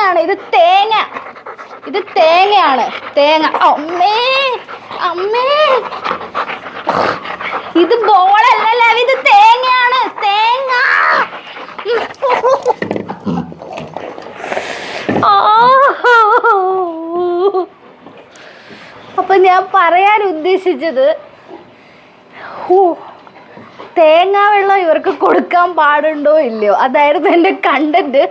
തേങ്ങയാണ്, ഇത് തേങ്ങയാണ്. തേങ്ങ. അമ്മേ അമ്മേ, ഇത് ബോളല്ല, ഇത് തേങ്ങയാണ്. തേങ്ങ. അപ്പൊ ഞാൻ പറയാൻ ഉദ്ദേശിച്ചത്, തേങ്ങാ വെള്ളം ഇവർക്ക് കൊടുക്കാൻ പാടുണ്ടോ ഇല്ലയോ, അതായിരുന്നു എൻ്റെ കണ്ടന്റ്.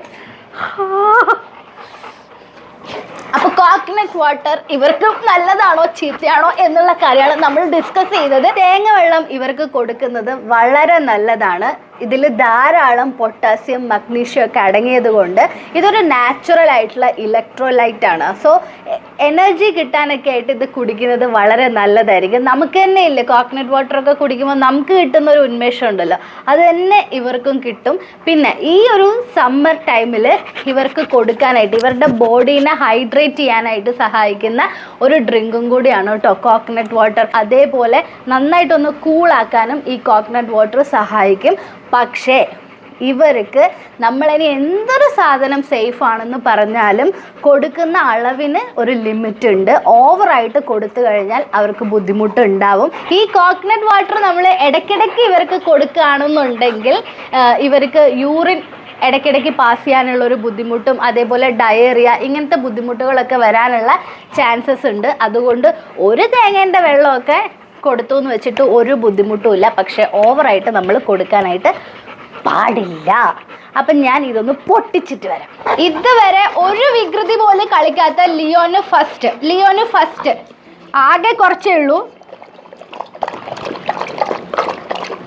അപ്പൊ കോക്കനട്ട് വാട്ടർ ഇവർക്ക് നല്ലതാണോ ചീത്തയാണോ എന്നുള്ള കാര്യമാണ് നമ്മൾ ഡിസ്കസ് ചെയ്തത്. തേങ്ങ വെള്ളം ഇവർക്ക് കൊടുക്കുന്നത് വളരെ നല്ലതാണ്. ഇതിൽ ധാരാളം പൊട്ടാസ്യം, മഗ്നീഷ്യം ഒക്കെ അടങ്ങിയത് കൊണ്ട് ഇതൊരു നാച്ചുറൽ ആയിട്ടുള്ള ഇലക്ട്രോലൈറ്റ് ആണ്. സോ എനർജി കിട്ടാനൊക്കെ ആയിട്ട് ഇത് കുടിക്കുന്നത് വളരെ നല്ലതായിരിക്കും. നമുക്ക് തന്നെ ഇല്ലേ കോക്കനട്ട് വാട്ടർ ഒക്കെ കുടിക്കുമ്പോൾ നമുക്ക് കിട്ടുന്ന ഒരു ഉന്മേഷം ഉണ്ടല്ലോ, അത് തന്നെ ഇവർക്കും കിട്ടും. പിന്നെ ഈ ഒരു സമ്മർ ടൈമിൽ ഇവർക്ക് കൊടുക്കാനായിട്ട്, ഇവരുടെ ബോഡീനെ ഹൈഡ്രേറ്റ് ചെയ്യാനായിട്ട് സഹായിക്കുന്ന ഒരു ഡ്രിങ്കും കൂടിയാണ് കേട്ടോ കോക്കനട്ട് വാട്ടർ. അതേപോലെ നന്നായിട്ടൊന്ന് കൂളാക്കാനും ഈ കോക്കനട്ട് വാട്ടർ സഹായിക്കും. പക്ഷേ ഇവർക്ക് നമ്മളിനി എന്തൊരു സാധനം സേഫ് ആണെന്ന് പറഞ്ഞാലും കൊടുക്കുന്ന അളവിന് ഒരു ലിമിറ്റ് ഉണ്ട്. ഓവറായിട്ട് കൊടുത്തു കഴിഞ്ഞാൽ അവർക്ക് ബുദ്ധിമുട്ടുണ്ടാവും. ഈ കോക്കനട്ട് വാട്ടർ നമ്മൾ ഇടയ്ക്കിടയ്ക്ക് ഇവർക്ക് കൊടുക്കുകയാണെന്നുണ്ടെങ്കിൽ ഇവർക്ക് യൂറിൻ ഇടയ്ക്കിടയ്ക്ക് പാസ് ചെയ്യാനുള്ളൊരു ബുദ്ധിമുട്ടും അതേപോലെ ഡയേറിയ ഇങ്ങനത്തെ ബുദ്ധിമുട്ടുകളൊക്കെ വരാനുള്ള ചാൻസസ് ഉണ്ട്. അതുകൊണ്ട് ഒരു തേങ്ങേൻ്റെ വെള്ളമൊക്കെ കൊടുത്തു എന്ന് വെച്ചിട്ട് ഒരു ബുദ്ധിമുട്ടുമില്ല. പക്ഷേ ഓവറായിട്ട് നമ്മൾ കൊടുക്കാനായിട്ട് പാടില്ല. അപ്പം ഞാൻ ഇതൊന്ന് പൊട്ടിച്ചിട്ട് വരാം. ഇതുവരെ ഒരു വികൃതി പോലും കളിക്കാത്ത ലിയോന് ഫസ്റ്റ്. ആകെ കുറച്ചേ ഉള്ളൂ.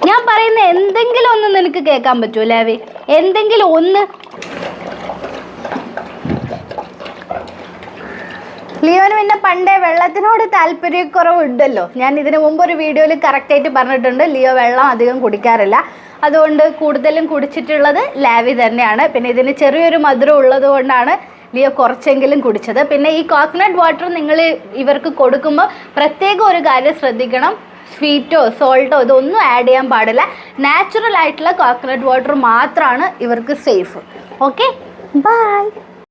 ഞാൻ പറയുന്ന എന്തെങ്കിലും ഒന്ന് നിനക്ക് കേൾക്കാൻ പറ്റുമോ ലാവി? എന്തെങ്കിലും ഒന്ന്. ലിയോന് പിന്നെ പണ്ടേ വെള്ളത്തിനോട് താല്പര്യക്കുറവുണ്ടല്ലോ. ഞാൻ ഇതിനു മുമ്പ് ഒരു വീഡിയോയിൽ കറക്റ്റായിട്ട് പറഞ്ഞിട്ടുണ്ട്, ലിയോ വെള്ളം അധികം കുടിക്കാറില്ല. അതുകൊണ്ട് കൂടുതലും കുടിച്ചിട്ടുള്ളത് ലാവി തന്നെയാണ്. പിന്നെ ഇതിന് ചെറിയൊരു മധുരം ഉള്ളത് കൊണ്ടാണ് ലിയോ കുറച്ചെങ്കിലും കുടിച്ചത്. പിന്നെ ഈ കോക്കനട്ട് വാട്ടർ നിങ്ങൾ ഇവർക്ക് കൊടുക്കുമ്പോൾ പ്രത്യേകം ഒരു കാര്യം ശ്രദ്ധിക്കണം, സ്വീറ്റോ സോൾട്ടോ ഇതൊന്നും ആഡ് ചെയ്യാൻ പാടില്ല. നാച്ചുറൽ ആയിട്ടുള്ള കോക്കനട്ട് വാട്ടർ മാത്രമാണ് ഇവർക്ക് സേഫ്. Okay, by.